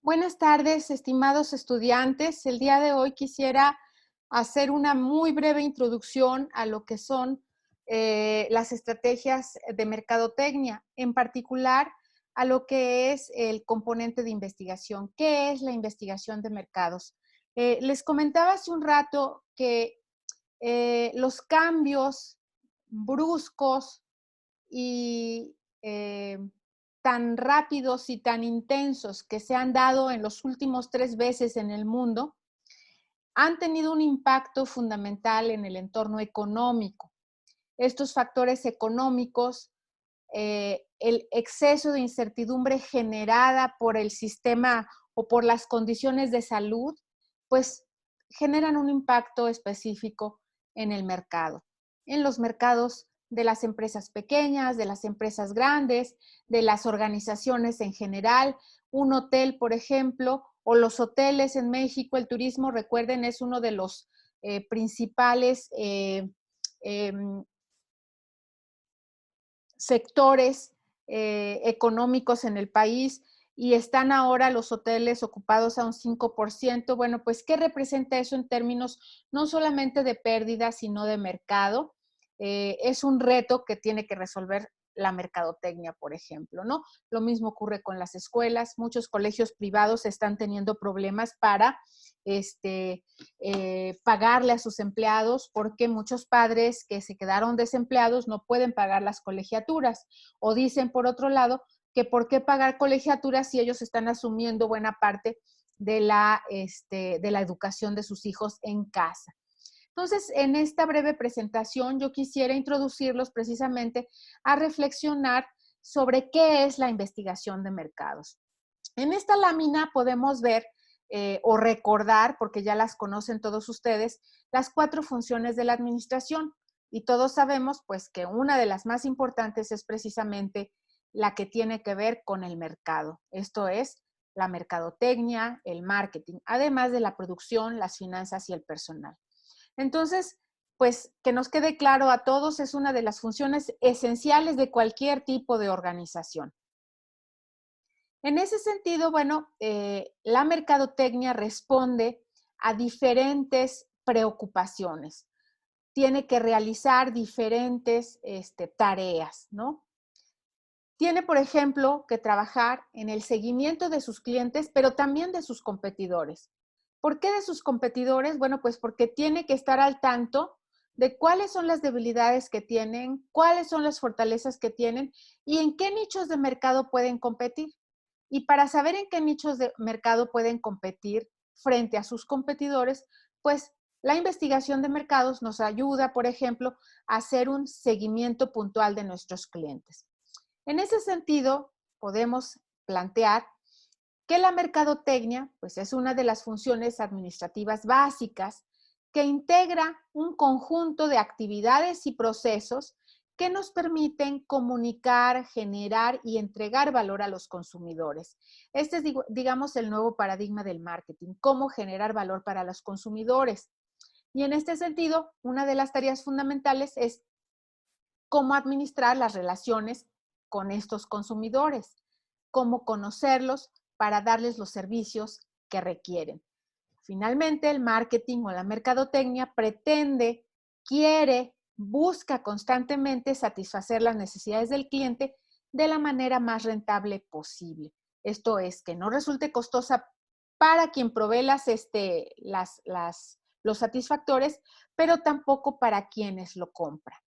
Buenas tardes, estimados estudiantes. El día de hoy quisiera hacer una muy breve introducción a lo que son las estrategias de mercadotecnia, en particular a lo que es el componente de investigación. ¿Qué es la investigación de mercados? Les comentaba hace un rato que los cambios bruscos y tan rápidos y tan intensos que se han dado en los últimos 3 veces en el mundo, han tenido un impacto fundamental en el entorno económico. Estos factores económicos, el exceso de incertidumbre generada por el sistema o por las condiciones de salud, pues generan un impacto específico en el mercado, en los mercados de las empresas pequeñas, de las empresas grandes, de las organizaciones en general. Un hotel, por ejemplo, o los hoteles en México, el turismo, recuerden, es uno de los principales eh, sectores económicos en el país y están ahora los hoteles ocupados a un 5%. Bueno, pues, ¿qué representa eso en términos no solamente de pérdida, sino de mercado? Es un reto que tiene que resolver la mercadotecnia, por ejemplo, ¿no? Lo mismo ocurre con las escuelas. Muchos colegios privados están teniendo problemas para pagarle a sus empleados porque muchos padres que se quedaron desempleados no pueden pagar las colegiaturas. O dicen, por otro lado, que por qué pagar colegiaturas si ellos están asumiendo buena parte de la educación de sus hijos en casa. Entonces, en esta breve presentación, yo quisiera introducirlos precisamente a reflexionar sobre qué es la investigación de mercados. En esta lámina podemos ver o recordar, porque ya las conocen todos ustedes, las 4 funciones de la administración. Y todos sabemos, pues, que una de las más importantes es precisamente la que tiene que ver con el mercado. Esto es la mercadotecnia, el marketing, además de la producción, las finanzas y el personal. Entonces, pues, que nos quede claro a todos, es una de las funciones esenciales de cualquier tipo de organización. En ese sentido, bueno, la mercadotecnia responde a diferentes preocupaciones. Tiene que realizar diferentes tareas, ¿no? Tiene, por ejemplo, que trabajar en el seguimiento de sus clientes, pero también de sus competidores. ¿Por qué de sus competidores? Bueno, pues porque tiene que estar al tanto de cuáles son las debilidades que tienen, cuáles son las fortalezas que tienen y en qué nichos de mercado pueden competir. Y para saber en qué nichos de mercado pueden competir frente a sus competidores, pues la investigación de mercados nos ayuda, por ejemplo, a hacer un seguimiento puntual de nuestros clientes. En ese sentido, podemos plantear que la mercadotecnia, pues, es una de las funciones administrativas básicas que integra un conjunto de actividades y procesos que nos permiten comunicar, generar y entregar valor a los consumidores. Este es, digamos, el nuevo paradigma del marketing, cómo generar valor para los consumidores. Y en este sentido, una de las tareas fundamentales es cómo administrar las relaciones con estos consumidores, cómo conocerlos para darles los servicios que requieren. Finalmente, el marketing o la mercadotecnia pretende, quiere, busca constantemente satisfacer las necesidades del cliente de la manera más rentable posible. Esto es, que no resulte costosa para quien provee los satisfactores, pero tampoco para quienes lo compran.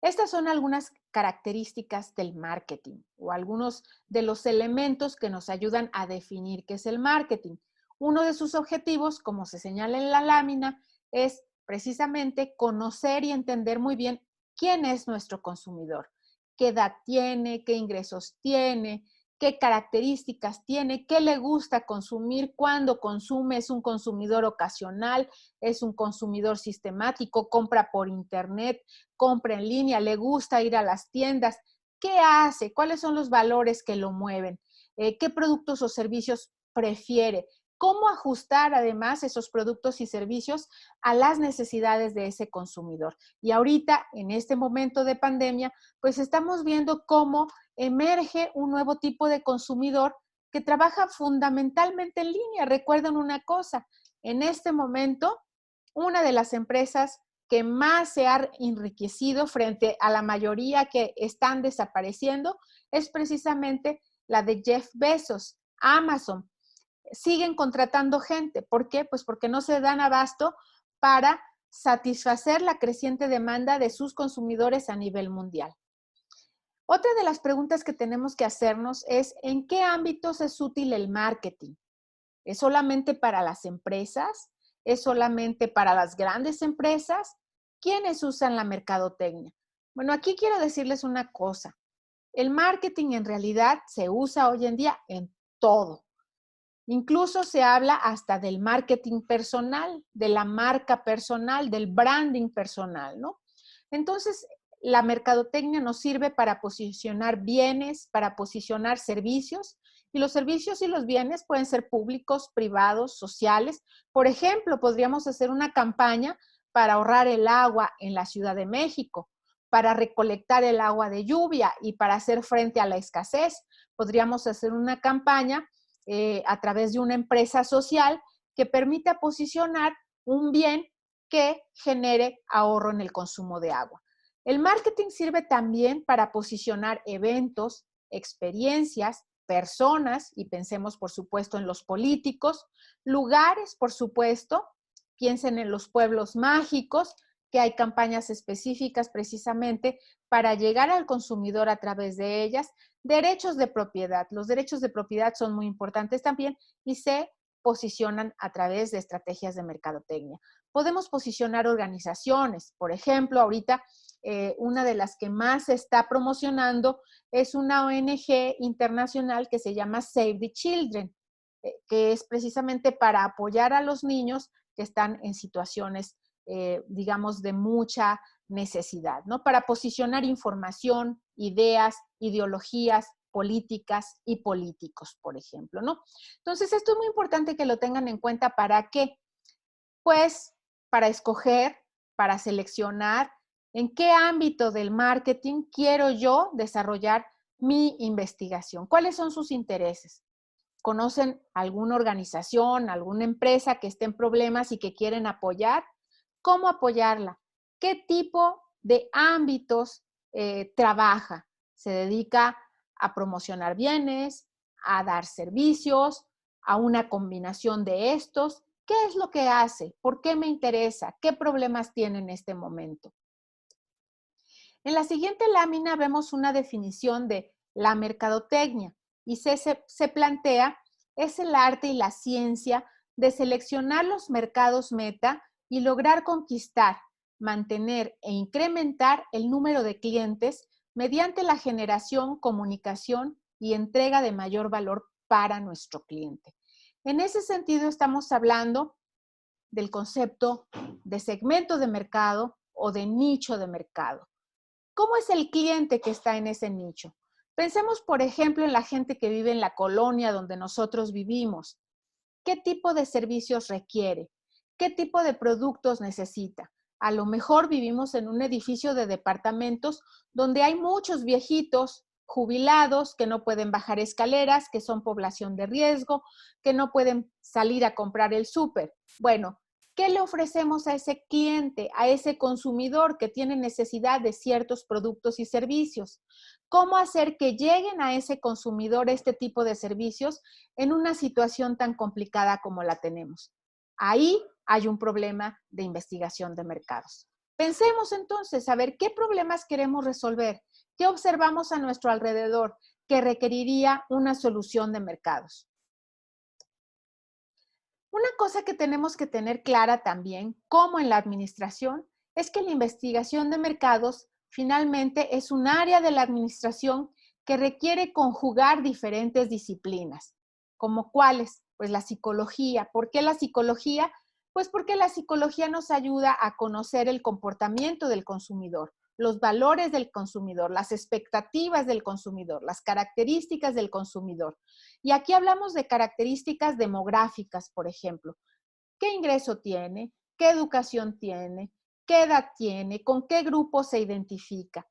Estas son algunas características del marketing o algunos de los elementos que nos ayudan a definir qué es el marketing. Uno de sus objetivos, como se señala en la lámina, es precisamente conocer y entender muy bien quién es nuestro consumidor, qué edad tiene, qué ingresos tiene, qué características tiene, qué le gusta consumir, cuándo consume, es un consumidor ocasional, es un consumidor sistemático, compra por internet, compra en línea, le gusta ir a las tiendas. ¿Qué hace? ¿Cuáles son los valores que lo mueven? ¿Qué productos o servicios prefiere? ¿Cómo ajustar además esos productos y servicios a las necesidades de ese consumidor? Y ahorita, en este momento de pandemia, pues estamos viendo cómo emerge un nuevo tipo de consumidor que trabaja fundamentalmente en línea. Recuerden una cosa, en este momento, una de las empresas que más se ha enriquecido frente a la mayoría que están desapareciendo es precisamente la de Jeff Bezos, Amazon. Siguen contratando gente. ¿Por qué? Pues porque no se dan abasto para satisfacer la creciente demanda de sus consumidores a nivel mundial. Otra de las preguntas que tenemos que hacernos es, ¿en qué ámbitos es útil el marketing? ¿Es solamente para las empresas? ¿Es solamente para las grandes empresas? ¿Quiénes usan la mercadotecnia? Bueno, aquí quiero decirles una cosa. El marketing en realidad se usa hoy en día en todo. Incluso se habla hasta del marketing personal, de la marca personal, del branding personal, ¿no? Entonces, la mercadotecnia nos sirve para posicionar bienes, para posicionar servicios, y los servicios y los bienes pueden ser públicos, privados, sociales. Por ejemplo, podríamos hacer una campaña para ahorrar el agua en la Ciudad de México, para recolectar el agua de lluvia y para hacer frente a la escasez. Podríamos hacer una campaña a través de una empresa social que permita posicionar un bien que genere ahorro en el consumo de agua. El marketing sirve también para posicionar eventos, experiencias, personas, y pensemos por supuesto en los políticos, lugares, por supuesto, piensen en los pueblos mágicos, que hay campañas específicas precisamente para llegar al consumidor a través de ellas. Derechos de propiedad. Los derechos de propiedad son muy importantes también y se posicionan a través de estrategias de mercadotecnia. Podemos posicionar organizaciones. Por ejemplo, ahorita una de las que más se está promocionando es una ONG internacional que se llama Save the Children, que es precisamente para apoyar a los niños que están en situaciones, digamos, de mucha necesidad, ¿no? Para posicionar información, ideas, ideologías, políticas y políticos, por ejemplo, ¿no? Entonces, esto es muy importante que lo tengan en cuenta. ¿Para qué? Pues para escoger, para seleccionar en qué ámbito del marketing quiero yo desarrollar mi investigación. ¿Cuáles son sus intereses? ¿Conocen alguna organización, alguna empresa que esté en problemas y que quieren apoyar? ¿Cómo apoyarla? ¿Qué tipo de ámbitos trabaja? ¿Se dedica a promocionar bienes, a dar servicios, a una combinación de estos? ¿Qué es lo que hace? ¿Por qué me interesa? ¿Qué problemas tiene en este momento? En la siguiente lámina vemos una definición de la mercadotecnia y se plantea, es el arte y la ciencia de seleccionar los mercados meta y lograr conquistar, mantener e incrementar el número de clientes mediante la generación, comunicación y entrega de mayor valor para nuestro cliente. En ese sentido, estamos hablando del concepto de segmento de mercado o de nicho de mercado. ¿Cómo es el cliente que está en ese nicho? Pensemos, por ejemplo, en la gente que vive en la colonia donde nosotros vivimos. ¿Qué tipo de servicios requiere? ¿Qué tipo de productos necesita? A lo mejor vivimos en un edificio de departamentos donde hay muchos viejitos jubilados que no pueden bajar escaleras, que son población de riesgo, que no pueden salir a comprar el súper. Bueno, ¿qué le ofrecemos a ese cliente, a ese consumidor que tiene necesidad de ciertos productos y servicios? ¿Cómo hacer que lleguen a ese consumidor este tipo de servicios en una situación tan complicada como la tenemos? Ahí hay un problema de investigación de mercados. Pensemos entonces a ver qué problemas queremos resolver, qué observamos a nuestro alrededor que requeriría una solución de mercados. Una cosa que tenemos que tener clara también, como en la administración, es que la investigación de mercados finalmente es un área de la administración que requiere conjugar diferentes disciplinas. ¿Como cuáles? Pues la psicología. ¿Por qué la psicología? Pues porque la psicología nos ayuda a conocer el comportamiento del consumidor, los valores del consumidor, las expectativas del consumidor, las características del consumidor. Y aquí hablamos de características demográficas, por ejemplo. ¿Qué ingreso tiene? ¿Qué educación tiene? ¿Qué edad tiene? ¿Con qué grupo se identifica?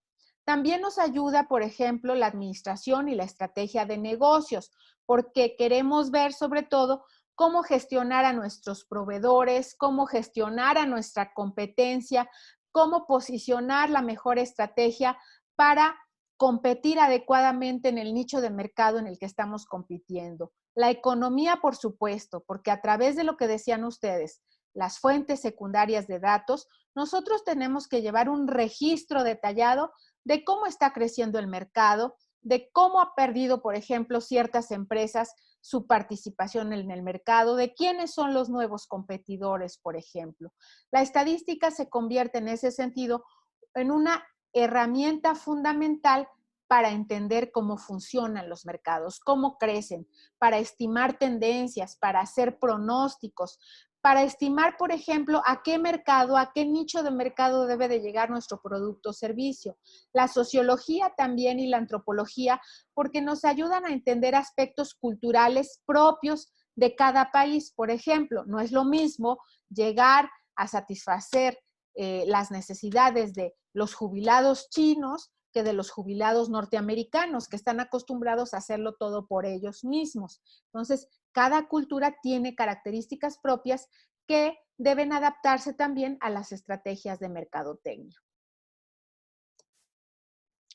También nos ayuda, por ejemplo, la administración y la estrategia de negocios, porque queremos ver sobre todo cómo gestionar a nuestros proveedores, cómo gestionar a nuestra competencia, cómo posicionar la mejor estrategia para competir adecuadamente en el nicho de mercado en el que estamos compitiendo. La economía, por supuesto, porque a través de lo que decían ustedes, las fuentes secundarias de datos, nosotros tenemos que llevar un registro detallado de cómo está creciendo el mercado, de cómo ha perdido, por ejemplo, ciertas empresas su participación en el mercado, de quiénes son los nuevos competidores, por ejemplo. La estadística se convierte en ese sentido en una herramienta fundamental para entender cómo funcionan los mercados, cómo crecen, para estimar tendencias, para hacer pronósticos, para estimar, por ejemplo, a qué mercado, a qué nicho de mercado debe de llegar nuestro producto o servicio. La sociología también y la antropología, porque nos ayudan a entender aspectos culturales propios de cada país. Por ejemplo, no es lo mismo llegar a satisfacer las necesidades de los jubilados chinos que de los jubilados norteamericanos, que están acostumbrados a hacerlo todo por ellos mismos. Entonces, cada cultura tiene características propias que deben adaptarse también a las estrategias de mercadotecnia.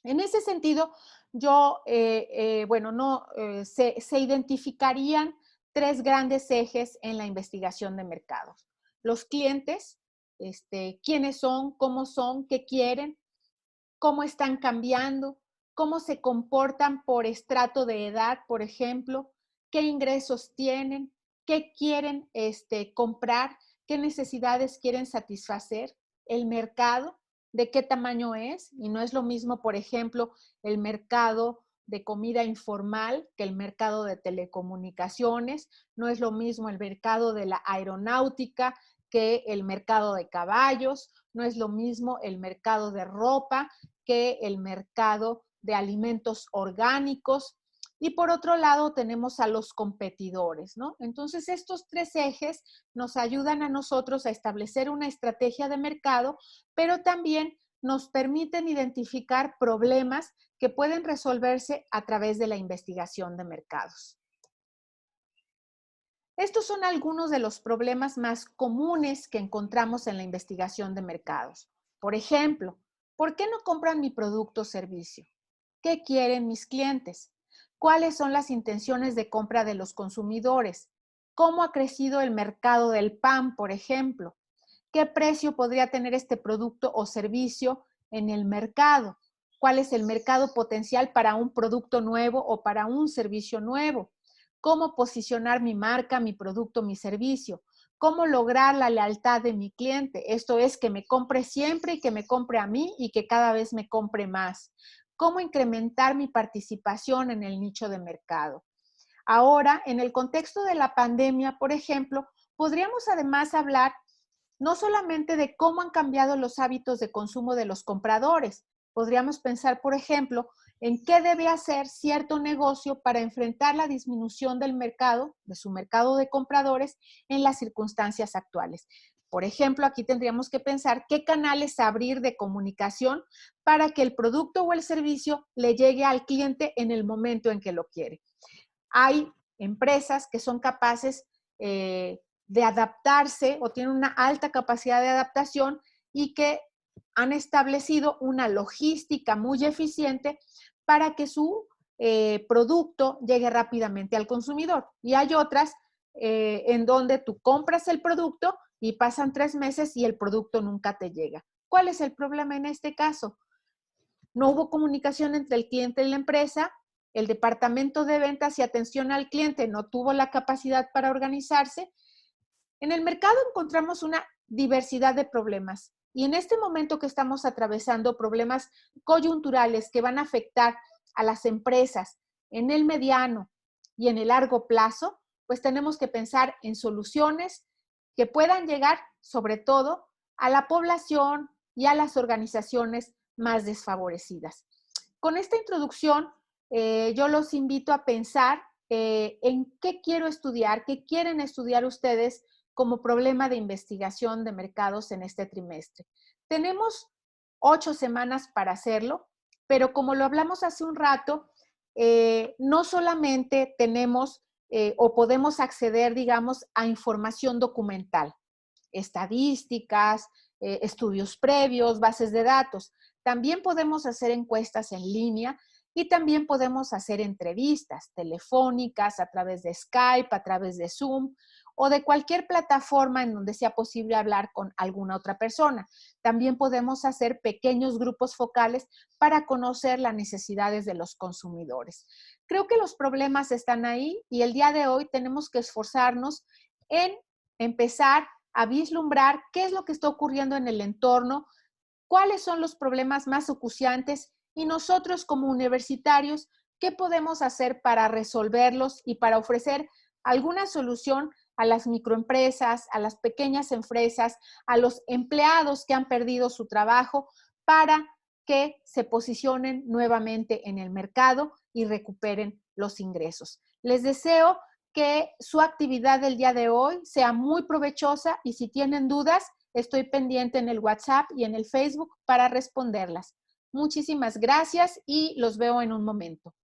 En ese sentido, yo, se identificarían tres grandes ejes en la investigación de mercados. Los clientes, quiénes son, qué quieren, cómo están cambiando, cómo se comportan por estrato de edad, por ejemplo, qué ingresos tienen, qué quieren comprar, qué necesidades quieren satisfacer, el mercado, de qué tamaño es, y no es lo mismo, por ejemplo, el mercado de comida informal que el mercado de telecomunicaciones, no es lo mismo el mercado de la aeronáutica que el mercado de caballos, no es lo mismo el mercado de ropa que el mercado de alimentos orgánicos. Y por otro lado tenemos a los competidores, ¿no? Entonces estos tres ejes nos ayudan a nosotros a establecer una estrategia de mercado, pero también nos permiten identificar problemas que pueden resolverse a través de la investigación de mercados. Estos son algunos de los problemas más comunes que encontramos en la investigación de mercados. Por ejemplo, ¿por qué no compran mi producto o servicio? ¿Qué quieren mis clientes? ¿Cuáles son las intenciones de compra de los consumidores? ¿Cómo ha crecido el mercado del pan, por ejemplo? ¿Qué precio podría tener este producto o servicio en el mercado? ¿Cuál es el mercado potencial para un producto nuevo o para un servicio nuevo? ¿Cómo posicionar mi marca, mi producto, mi servicio? ¿Cómo lograr la lealtad de mi cliente? Esto es, que me compre siempre y que me compre a mí y que cada vez me compre más. ¿Cómo incrementar mi participación en el nicho de mercado? Ahora, en el contexto de la pandemia, por ejemplo, podríamos además hablar no solamente de cómo han cambiado los hábitos de consumo de los compradores. Podríamos pensar, por ejemplo, en qué debe hacer cierto negocio para enfrentar la disminución del mercado, de su mercado de compradores, en las circunstancias actuales. Por ejemplo, aquí tendríamos que pensar qué canales abrir de comunicación para que el producto o el servicio le llegue al cliente en el momento en que lo quiere. Hay empresas que son capaces de adaptarse o tienen una alta capacidad de adaptación y que han establecido una logística muy eficiente para que su producto llegue rápidamente al consumidor. Y hay otras en donde tú compras el producto y pasan 3 meses y el producto nunca te llega. ¿Cuál es el problema en este caso? No hubo comunicación entre el cliente y la empresa, el departamento de ventas y atención al cliente no tuvo la capacidad para organizarse. En el mercado encontramos una diversidad de problemas y en este momento que estamos atravesando problemas coyunturales que van a afectar a las empresas en el mediano y en el largo plazo, pues tenemos que pensar en soluciones que puedan llegar sobre todo a la población y a las organizaciones más desfavorecidas. Con esta introducción, yo los invito a pensar en qué quiero estudiar, qué quieren estudiar ustedes como problema de investigación de mercados en este trimestre. Tenemos 8 semanas para hacerlo. Pero como lo hablamos hace un rato, no solamente tenemos o podemos acceder, digamos, a información documental, estadísticas, estudios previos, bases de datos. También podemos hacer encuestas en línea y también podemos hacer entrevistas telefónicas a través de Skype, a través de Zoom o de cualquier plataforma en donde sea posible hablar con alguna otra persona. También podemos hacer pequeños grupos focales para conocer las necesidades de los consumidores. Creo que los problemas están ahí y el día de hoy tenemos que esforzarnos en empezar a vislumbrar qué es lo que está ocurriendo en el entorno, cuáles son los problemas más acuciantes y nosotros como universitarios, qué podemos hacer para resolverlos y para ofrecer alguna solución a las microempresas, a las pequeñas empresas, a los empleados que han perdido su trabajo para que se posicionen nuevamente en el mercado y recuperen los ingresos. Les deseo que su actividad del día de hoy sea muy provechosa y si tienen dudas, estoy pendiente en el WhatsApp y en el Facebook para responderlas. Muchísimas gracias y los veo en un momento.